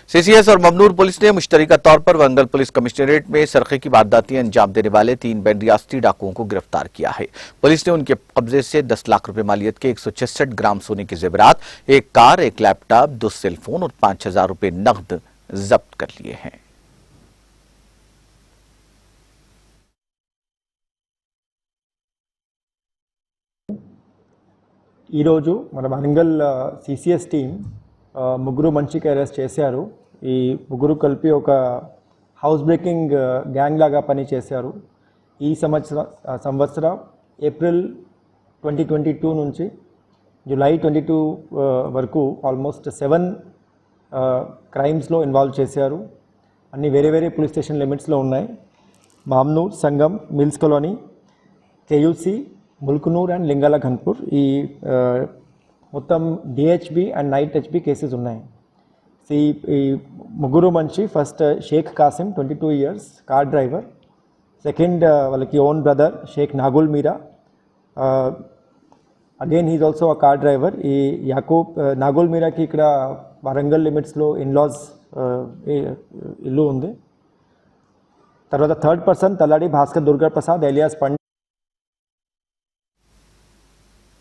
CCS और Mamnoor police ने मुश्तरका तौर पर वंगल पुलिस कमिश्नरेट में सरखे की वारदातें अंजाम देने वाले 3 रियासती डाकुओं को गिरफ्तार किया है। पुलिस ने उनके कब्जे से 10 लाख रुपए मालियत के 166 ग्राम सोने के जेवरात, एक कार, एक लैपटॉप, 2 सेल फोन और 5,000 रुपए नकद जब्त कर लिए हैं। ఈరోజు మన వరంగల్ సిసిఎస్ టీం ముగ్గురు మనిషికి అరెస్ట్ చేశారు. ఈ ముగ్గురు కలిపి ఒక హౌస్ బ్రేకింగ్ గ్యాంగ్ లాగా పని చేశారు. ఈ సంవత్సరం ఏప్రిల్ 2022 నుంచి జూలై 22 వరకు ఆల్మోస్ట్ 7 క్రైమ్స్లో ఇన్వాల్వ్ చేశారు. అన్ని వేరే వేరే పోలీస్ స్టేషన్ లిమిట్స్లో ఉన్నాయి. Mamnoor, Sangam, mills colony, KUC, Mulkanoor and Lingala Ghanpur ఈ మొత్తం DHB and night HB cases ఉన్నాయి. ఈ ముగ్గురు మనిషి first Shaik Kasim 22 years car driver, second వాళ్ళకి own brother Shaik Nagul Meera, again he's also a car driver. ఈ యాకూబ్ నాగుల్ మీరాకి ఇక్కడ వరంగల్ లిమిట్స్లో ఇన్లాస్ ఇల్లు ఉంది. తర్వాత third person Taladi Bhaskar Durga Prasad alias Pandit.